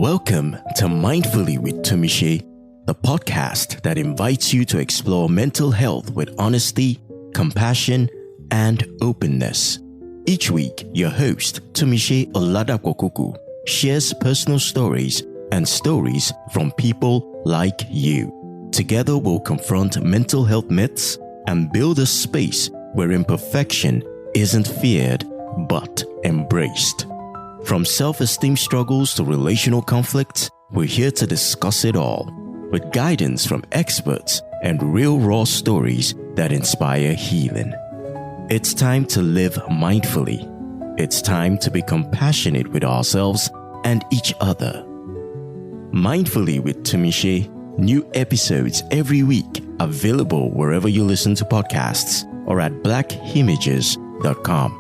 Welcome to Mindfully with Tumishe, the podcast that invites you to explore mental health with honesty, compassion, and openness. Each week, your host, Tumishe Oladapokuku, shares personal stories and stories from people like you. Together, we'll confront mental health myths and build a space where imperfection isn't feared but embraced. From self-esteem struggles to relational conflicts, we're here to discuss it all, with guidance from experts and real raw stories that inspire healing. It's time to live mindfully. It's time to be compassionate with ourselves and each other. Mindfully with Tumishe, new episodes every week, available wherever you listen to podcasts or at blackimages.com.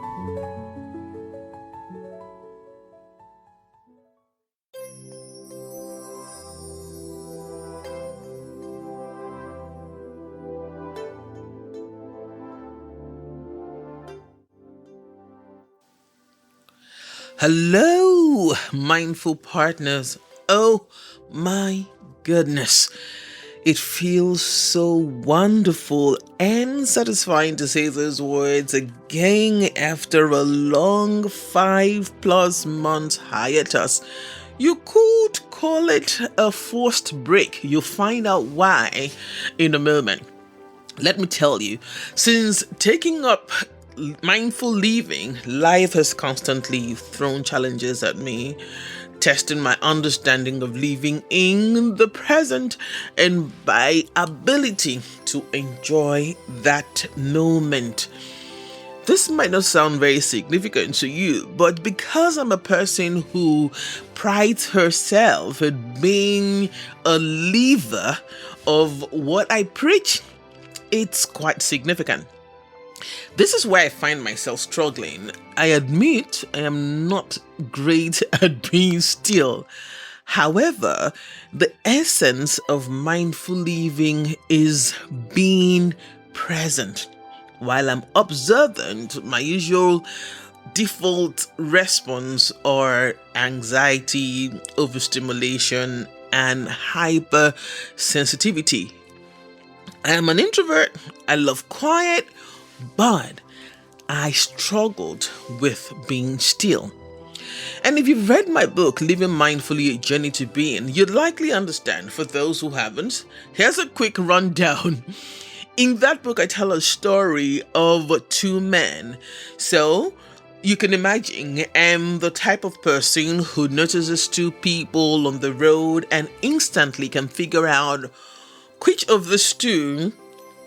Hello, mindful partners. Oh my goodness. It feels so wonderful and satisfying to say those words again after a long 5+ months hiatus. You could call it a forced break. You'll find out why in a moment. Let me tell you, since taking up mindful living, life has constantly thrown challenges at me, testing my understanding of living in the present and my ability to enjoy that moment. This might not sound very significant to you, but because I'm a person who prides herself at being a liver of what I preach, it's quite significant. This is where I find myself struggling. I admit I am not great at being still. However, the essence of mindful living is being present. While I'm observant, my usual default response are anxiety, overstimulation, and hypersensitivity. I am an introvert. I love quiet, but I struggled with being still. And if you've read my book, Living Mindfully, A Journey to Being, you'd likely understand. For those who haven't, here's a quick rundown. In that book, I tell a story of two men. So you can imagine I'm the type of person who notices two people on the road and instantly can figure out which of the two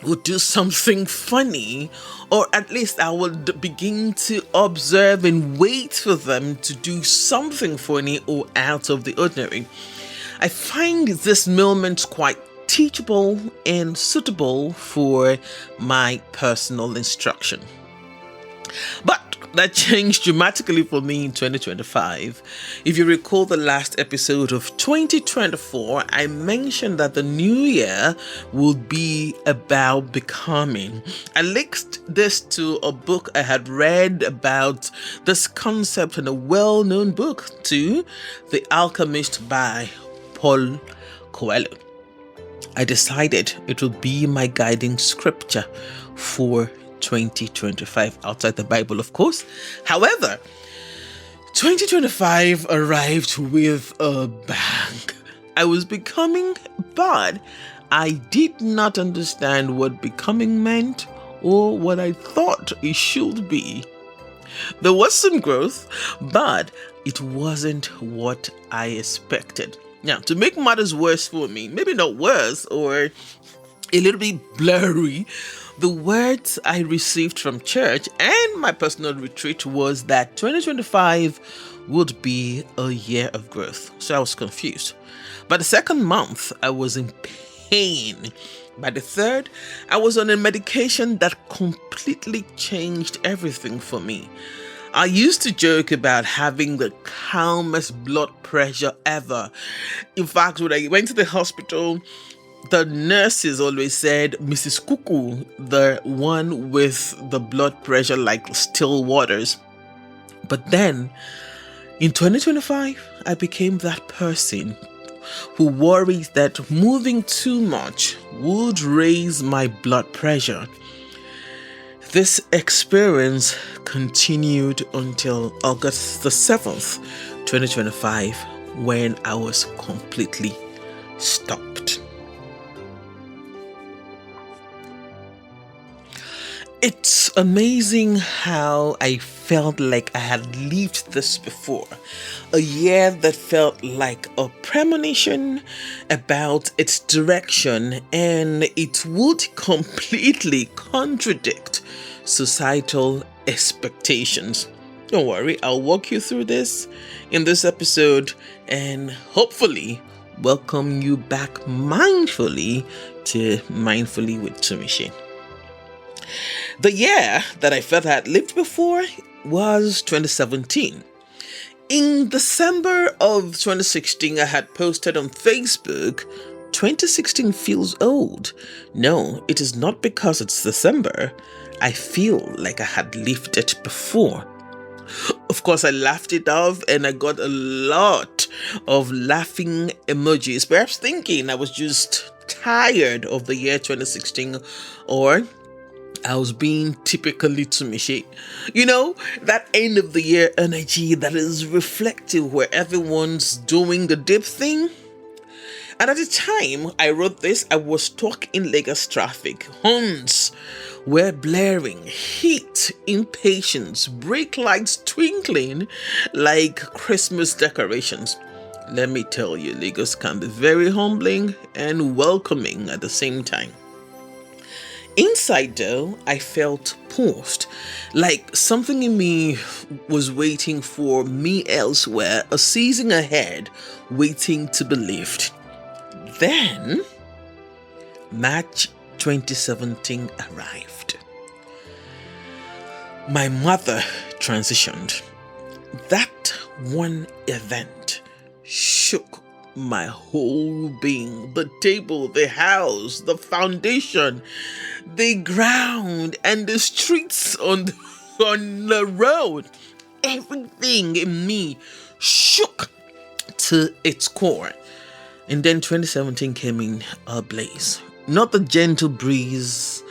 would do something funny, or at least I would begin to observe and wait for them to do something funny or out of the ordinary. I find this moment quite teachable and suitable for my personal instruction. But that changed dramatically for me in 2025. If you recall the last episode of 2024, I mentioned that the new year would be about becoming. I linked this to a book I had read about this concept in a well-known book too, The Alchemist by Paul Coelho. I decided it would be my guiding scripture for 2025, outside the Bible, of course. However, 2025 arrived with a bang. I was becoming, but I did not understand what becoming meant or what I thought it should be. There was some growth, but it wasn't what I expected. Now, to make matters worse for me, maybe not worse, or a little bit blurry, the words I received from church and my personal retreat was that 2025 would be a year of growth. So I was confused. By the second month, I was in pain. By the third, I was on a medication that completely changed everything for me. I used to joke about having the calmest blood pressure ever. In fact, when I went to the hospital, the nurses always said, Mrs. Cuckoo, the one with the blood pressure like still waters. But then, in 2025, I became that person who worries that moving too much would raise my blood pressure. This experience continued until August the 7th, 2025, when I was completely stopped. It's amazing how I felt like I had lived this before. A year that felt like a premonition about its direction, and it would completely contradict societal expectations. Don't worry, I'll walk you through this in this episode and hopefully welcome you back mindfully to Mindfully with Tumishe. The year that I felt I had lived before was 2017. In December of 2016, I had posted on Facebook, 2016 feels old. No, it is not because it's December. I feel like I had lived it before. Of course, I laughed it off and I got a lot of laughing emojis, perhaps thinking I was just tired of the year 2016, or I was being typically Tumishe. You know, that end of the year energy that is reflective where everyone's doing the deep thing. And at the time I wrote this, I was stuck in Lagos traffic. Horns were blaring, heat, impatience, brake lights twinkling like Christmas decorations. Let me tell you, Lagos can be very humbling and welcoming at the same time. Inside though, I felt paused, like something in me was waiting for me elsewhere, a season ahead, waiting to be lived. Then, March 2017 arrived. My mother transitioned. That one event shook my whole being. The table, the house, the foundation, the ground, and the streets on the road. Everything in me shook to its core. And then 2017 came in a blaze. Not the gentle breeze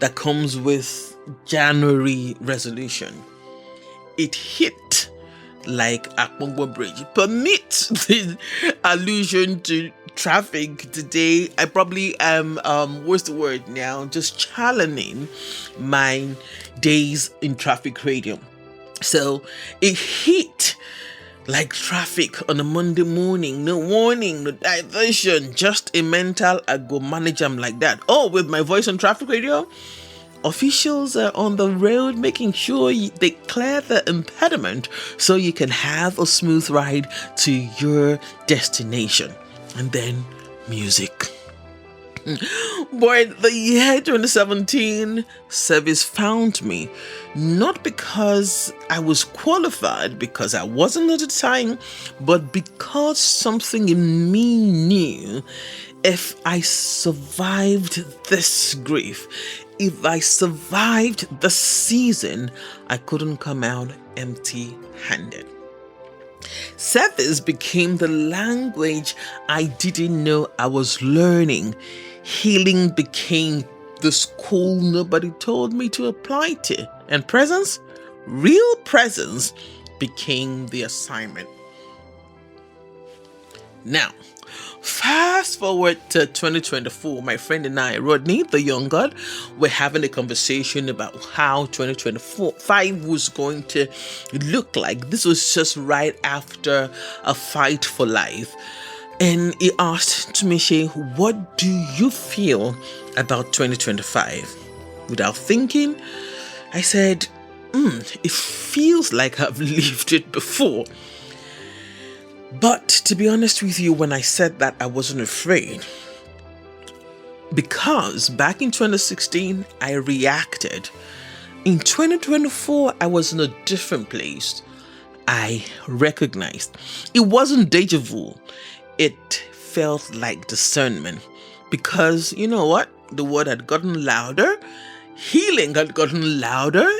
that comes with January resolution. It hit like Akpongbo Bridge. Permit the allusion to traffic today. I probably am what's the word now? Just challenging my days in traffic radio. So it hit like traffic on a Monday morning. No warning, no diversion, just a mental I go manage them like that. Oh, with my voice on traffic radio? Officials are on the road making sure they clear the impediment so you can have a smooth ride to your destination. And then music. Boy, the year 2017 service found me, not because I was qualified, because I wasn't at the time, but because something in me knew if I survived this grief, if I survived the season, I couldn't come out empty-handed. Service became the language I didn't know I was learning. Healing became the school nobody told me to apply to. And presence, real presence, became the assignment. Now, fast forward to 2024, my friend and I, Rodney, the young God, were having a conversation about how 2025 was going to look like. This was just right after a fight for life. And he asked Tumishe, what do you feel about 2025? Without thinking, I said, it feels like I've lived it before. But to be honest with you, when I said that, I wasn't afraid. Because back in 2016, I reacted. In 2024, I was in a different place. I recognized. It wasn't deja vu. It felt like discernment. Because you know what? The word had gotten louder. Healing had gotten louder.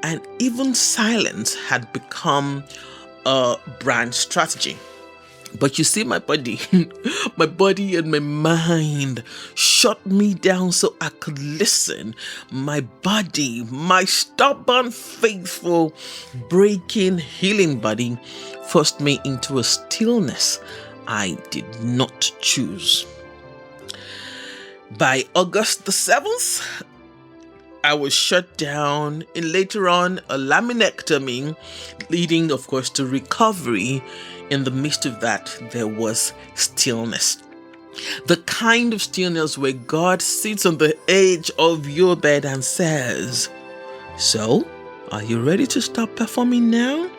And even silence had become a brand strategy. But you see, my body, my body and my mind shut me down so I could listen. My body, my stubborn, faithful, breaking, healing body forced me into a stillness I did not choose. By August the 7th, I was shut down, and later on a laminectomy, leading of course to recovery. In the midst of that, there was stillness. The kind of stillness where God sits on the edge of your bed and says, "So, are you ready to stop performing now?"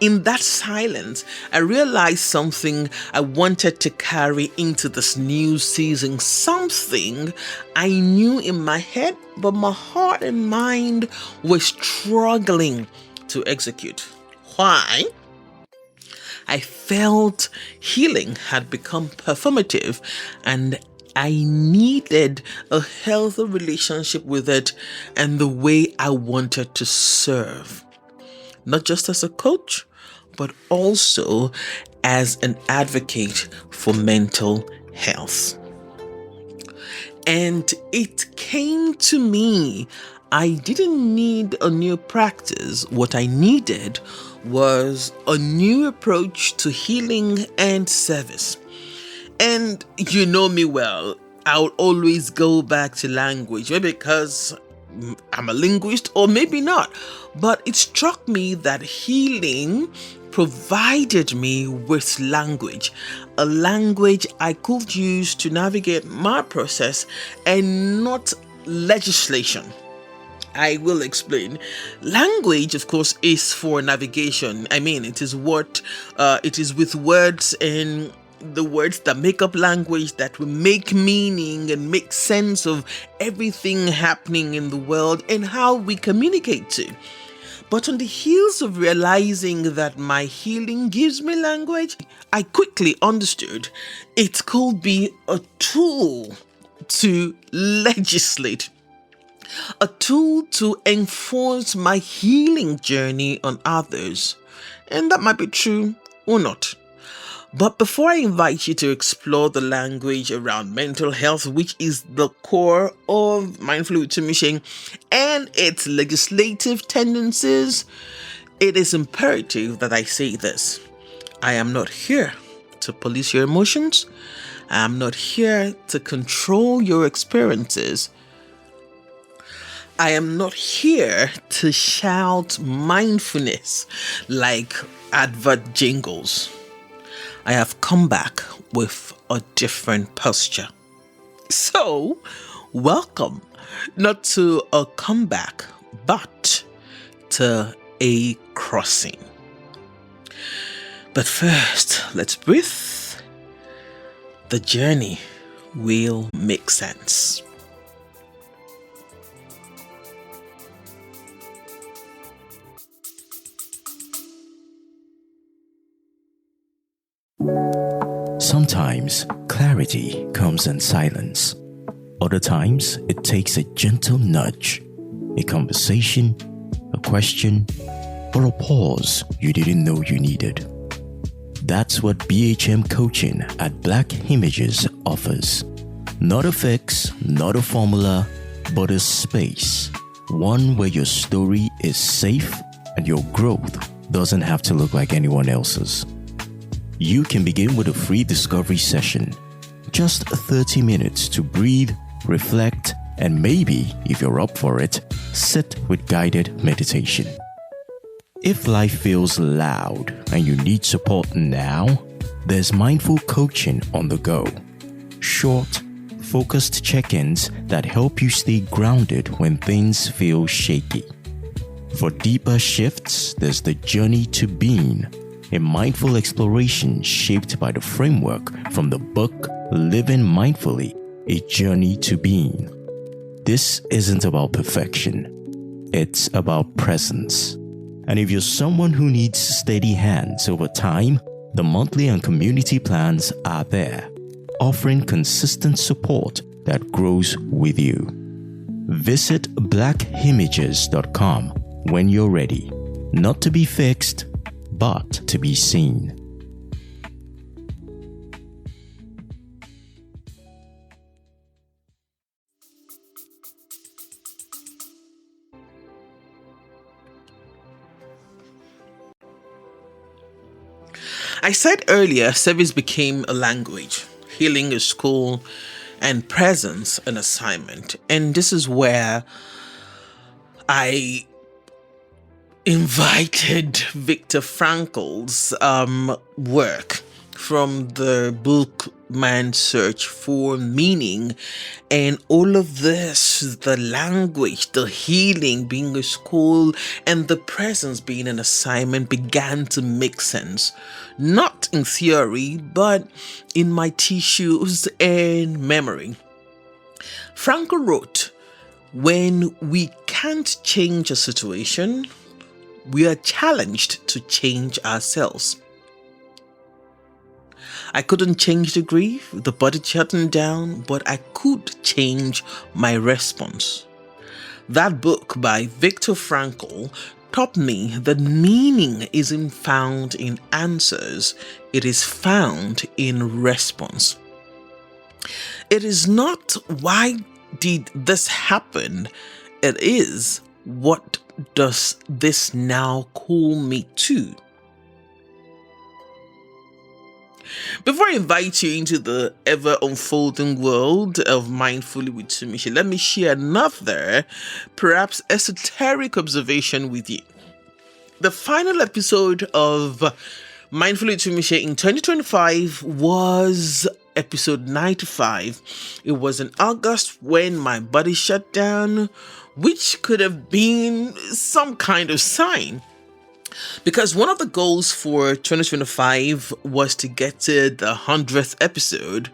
In that silence, I realized something I wanted to carry into this new season. Something I knew in my head, but my heart and mind were struggling to execute. Why? I felt healing had become performative, and I needed a healthy relationship with it and the way I wanted to serve. Not just as a coach, but also as an advocate for mental health. And it came to me, I didn't need a new practice. What I needed was a new approach to healing and service. And you know me well, I'll always go back to language, maybe because I'm a linguist or maybe not. But it struck me that healing provided me with language, a language I could use to navigate my process and not legislation. I will explain. Language, of course, is for navigation. I mean, it is with words and the words that make up language that will make meaning and make sense of everything happening in the world and how we communicate to. But on the heels of realizing that my healing gives me language, I quickly understood it could be a tool to legislate, a tool to enforce my healing journey on others. And that might be true or not. But before I invite you to explore the language around mental health, which is the core of Mindfully with Tumishe and its legislative tendencies, it is imperative that I say this. I am not here to police your emotions. I am not here to control your experiences. I am not here to shout mindfulness like advert jingles. I have come back with a different posture. So, welcome not to a comeback, but to a crossing. But first, let's breathe. The journey will make sense. Sometimes clarity comes in silence. Other times it takes a gentle nudge, a conversation, a question, or a pause you didn't know you needed. That's what BHM coaching at Black Images offers. Not a fix, not a formula, but a space. One where your story is safe and your growth doesn't have to look like anyone else's. You can begin with a free discovery session. Just 30 minutes to breathe, reflect, and maybe, if you're up for it, sit with guided meditation. If life feels loud and you need support now, there's mindful coaching on the go. Short, focused check-ins that help you stay grounded when things feel shaky. For deeper shifts, there's the Journey to Being, a mindful exploration shaped by the framework from the book Living Mindfully, A Journey to Being. This isn't about perfection. It's about presence. And if you're someone who needs steady hands over time, the monthly and community plans are there, offering consistent support that grows with you. Visit blackimages.com when you're ready, not to be fixed, but to be seen. I said earlier, service became a language, healing a school, and presence an assignment. And this is where I invited Viktor Frankl's work from the book Man's Search for Meaning. And all of this, the language, the healing being a school, and the presence being an assignment, began to make sense. Not in theory, but in my tissues and memory. Frankl wrote, "When we can't change a situation, we are challenged to change ourselves." I couldn't change the grief, the body shutting down, but I could change my response. That book by Viktor Frankl taught me that meaning isn't found in answers, it is found in response. It is not why did this happen, it is what does this now call me to? Before I invite you into the ever-unfolding world of Mindfully with Tumishe, let me share another, perhaps esoteric observation with you. The final episode of Mindfully with Tumishe in 2025 was episode 95. It was in August when my body shut down, which could have been some kind of sign. Because one of the goals for 2025 was to get to the 100th episode.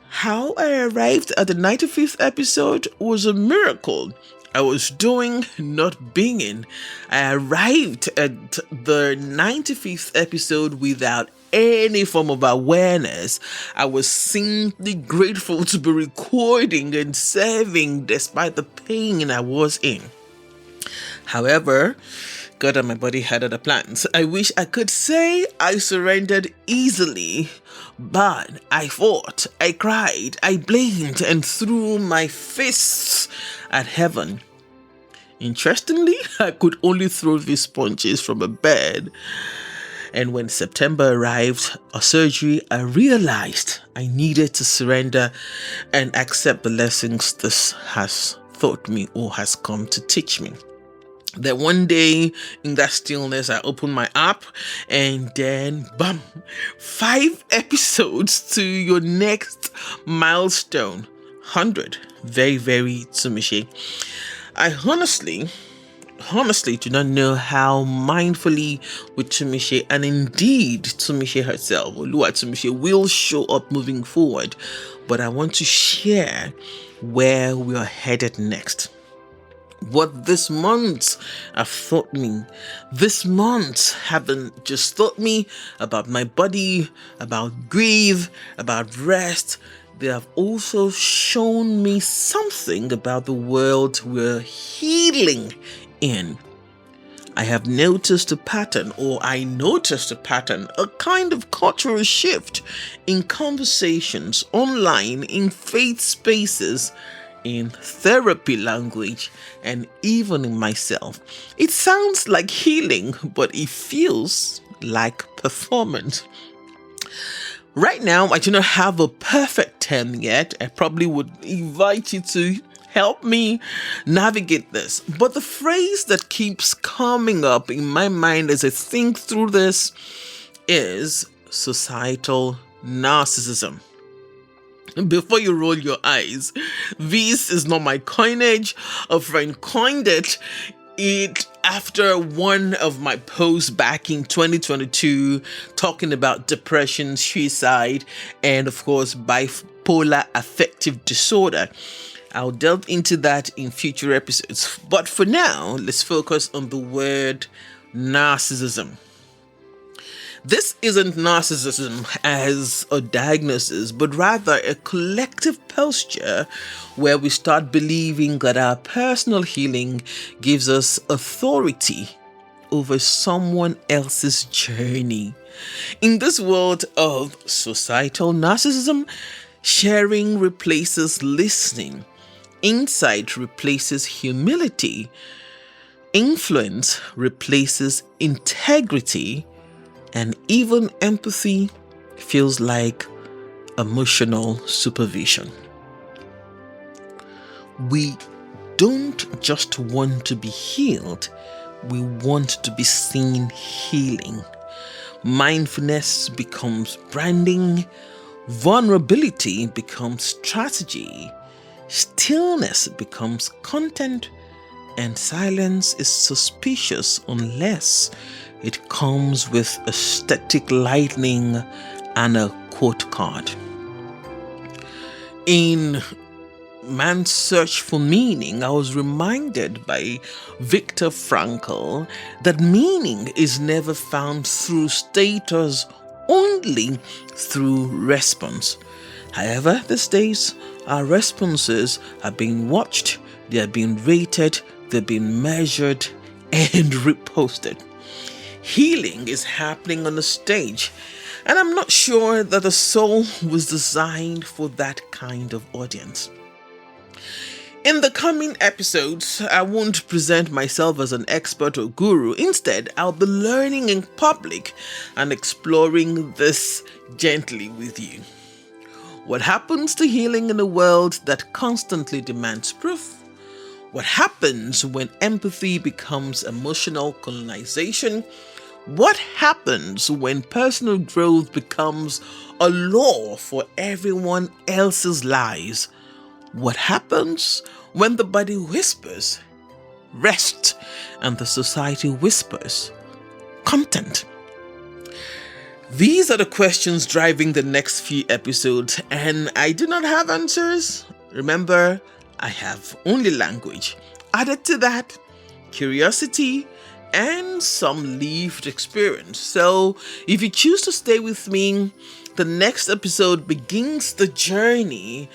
How I arrived at the 95th episode was a miracle. I was doing, not being. I arrived at the 95th episode without any form of awareness. I was simply grateful to be recording and serving despite the pain I was in. However, God and my body had other plans. I wish I could say I surrendered easily, but I fought, I cried, I blamed, and threw my fists at heaven. Interestingly, I could only throw these punches from a bed. And when September arrived, a surgery, I realized I needed to surrender and accept the lessons this has taught me or has come to teach me. That one day in that stillness, I opened my app and then bam, 5 episodes to your next milestone, 100. Very, very Tumishe. I honestly do not know how mindfully with Tumishe and indeed Tumishe herself, Olua Tumishe, will show up moving forward. But I want to share where we are headed next. What this month have taught me. This month haven't just taught me about my body, about grief, about rest. They have also shown me something about the world we're healing in. I have noticed a pattern, or I noticed a pattern, a kind of cultural shift in conversations online, in faith spaces, in therapy language, and even in myself. It sounds like healing, but it feels like performance. Right now, I do not have a perfect term yet. I probably would invite you to help me navigate this. But the phrase that keeps coming up in my mind as I think through this is societal narcissism. Before you roll your eyes, this is not my coinage. A friend coined it after one of my posts back in 2022 talking about depression, suicide, and of course bipolar affective disorder. I'll delve into that in future episodes. But for now, let's focus on the word narcissism. This isn't narcissism as a diagnosis, but rather a collective posture where we start believing that our personal healing gives us authority over someone else's journey. In this world of societal narcissism, sharing replaces listening, insight replaces humility, influence replaces integrity, and even empathy feels like emotional supervision. We don't just want to be healed, we want to be seen healing. Mindfulness becomes branding, vulnerability becomes strategy, stillness becomes content, and silence is suspicious unless it comes with a static lightning and a quote card. In Man's Search for Meaning, I was reminded by Viktor Frankl that meaning is never found through status, only through response. However, these days, our responses are being watched, they are being rated, they're being measured and reposted. Healing is happening on the stage, and I'm not sure that the soul was designed for that kind of audience. In the coming episodes, I won't present myself as an expert or guru. Instead, I'll be learning in public and exploring this gently with you. What happens to healing in a world that constantly demands proof? What happens when empathy becomes emotional colonization? What happens when personal growth becomes a law for everyone else's lives? What happens when the body whispers, rest, and the society whispers, content? These are the questions driving the next few episodes, and I do not have answers. Remember, I have only language. Added to that, curiosity and some lived experience. So if you choose to stay with me, the next episode begins the journey.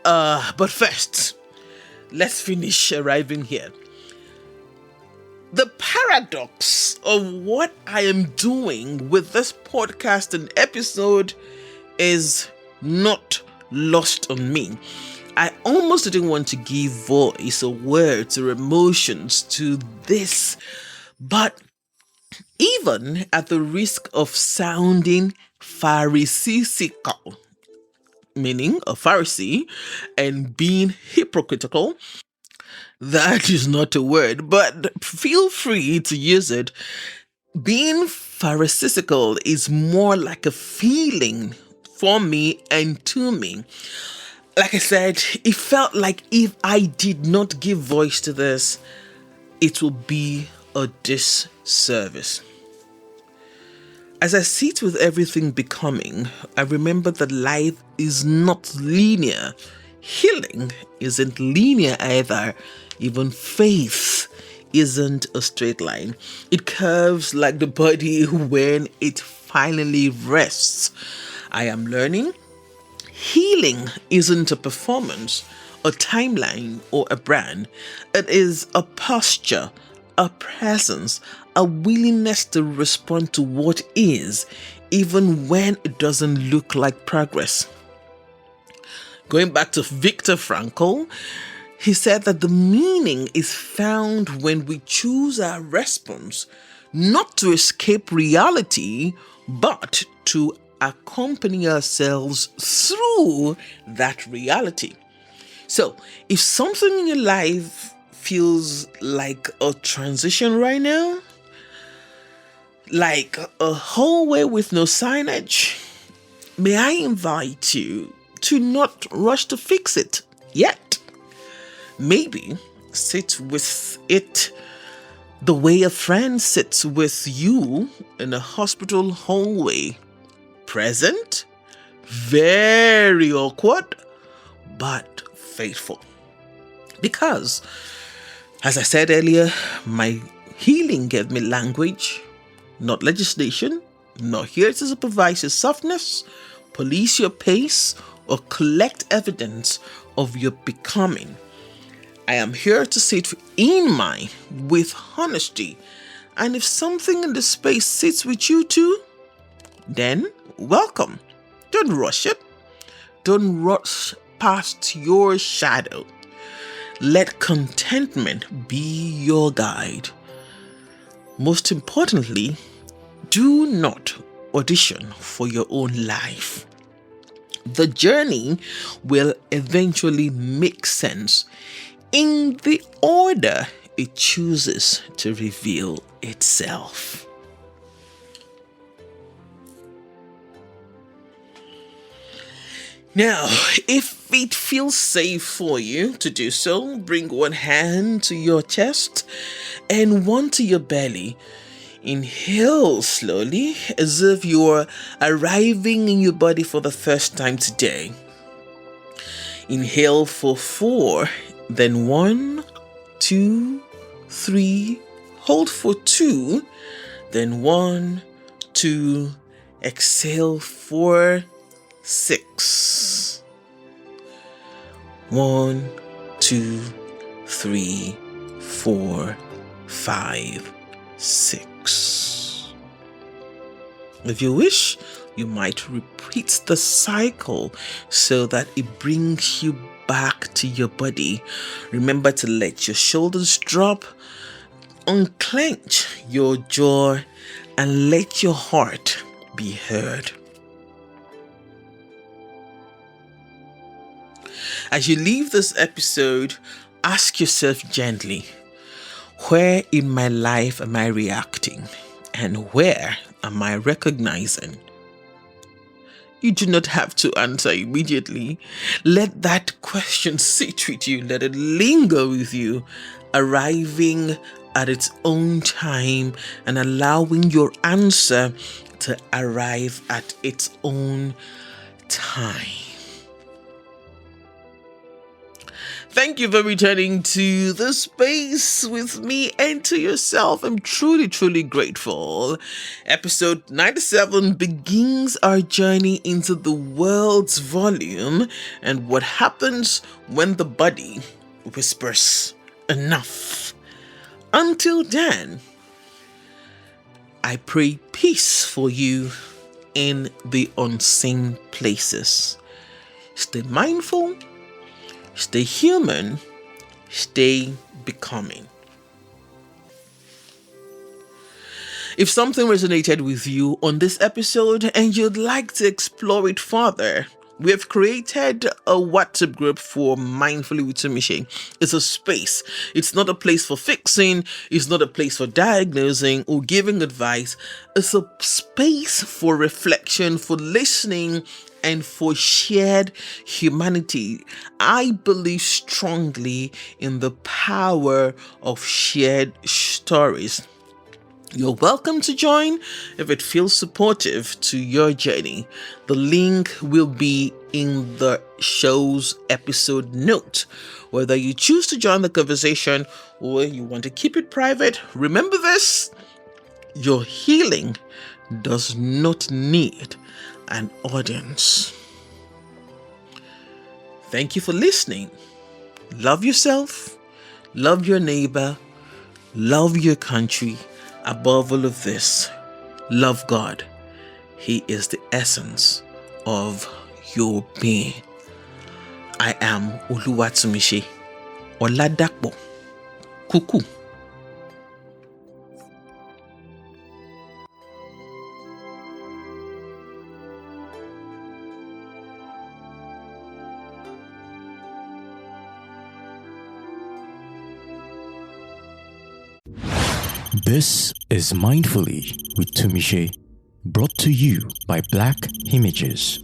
But first, let's finish arriving here. The paradox of what I am doing with this podcast and episode is not lost on me. I almost didn't want to give voice or words or emotions to this, but even at the risk of sounding pharisaical, meaning a Pharisee, and being hypocritical, that is not a word, but feel free to use it. Being pharisaical is more like a feeling for me and to me. Like I said, it felt like if I did not give voice to this, it will be a disservice. As I sit with everything becoming, I remember that life is not linear. Healing isn't linear either. Even faith isn't a straight line. It curves like the body when it finally rests. I am learning. Healing isn't a performance, a timeline, or a brand. It is a posture, a presence, a willingness to respond to what is, even when it doesn't look like progress. Going back to Viktor Frankl, he said that the meaning is found when we choose our response, not to escape reality, but to accompany ourselves through that reality. So, if something in your life feels like a transition right now, like a hallway with no signage, may I invite you to not rush to fix it yet. Maybe sit with it the way a friend sits with you in a hospital hallway. Present, very awkward, but faithful. Because, as I said earlier, my healing gave me language, not legislation. Not here to supervise your softness, police your pace, or collect evidence of your becoming. I am here to sit in mine with honesty. And if something in the space sits with you too, then welcome. Don't rush it. Don't rush past your shadow. Let contentment be your guide. Most importantly, do not audition for your own life. The journey will eventually make sense in the order it chooses to reveal itself. Now, if it feels safe for you to do so, bring one hand to your chest and one to your belly. Inhale slowly as if you're arriving in your body for the first time today. Inhale for 4, then 1, 2, 3. Hold for 2, then 1, 2. Exhale for 6. 1, 2, 3, 4, 5, 6. If you wish, you might repeat the cycle so that it brings you back to your body. Remember to let your shoulders drop, unclench your jaw, and let your heart be heard. As you leave this episode, ask yourself gently, where in my life am I reacting? And where am I recognizing? You do not have to answer immediately. Let that question sit with you. Let it linger with you, arriving at its own time and allowing your answer to arrive at its own time. Thank you for returning to the space with me and to yourself. I'm truly, truly grateful. Episode 97 begins our journey into the world's volume and what happens when the body whispers enough. Until then, I pray peace for you in the unseen places. Stay mindful. Stay human, stay becoming. If something resonated with you on this episode and you'd like to explore it further, we have created a WhatsApp group for Mindfully with Tumishe. It's a space. It's not a place for fixing. It's not a place for diagnosing or giving advice. It's a space for reflection, for listening, and for shared humanity. I believe strongly in the power of shared stories. You're welcome to join if it feels supportive to your journey. The link will be in the show's episode note. Whether you choose to join the conversation or you want to keep it private, remember this: your healing does not need an audience. Thank you for listening. Love yourself, love your neighbor, love your country. Above all of this, love God. He is the essence of your being. I am Oluwatumishe Oladapo Kuku. This is Mindfully with Tumishe, brought to you by Black Images.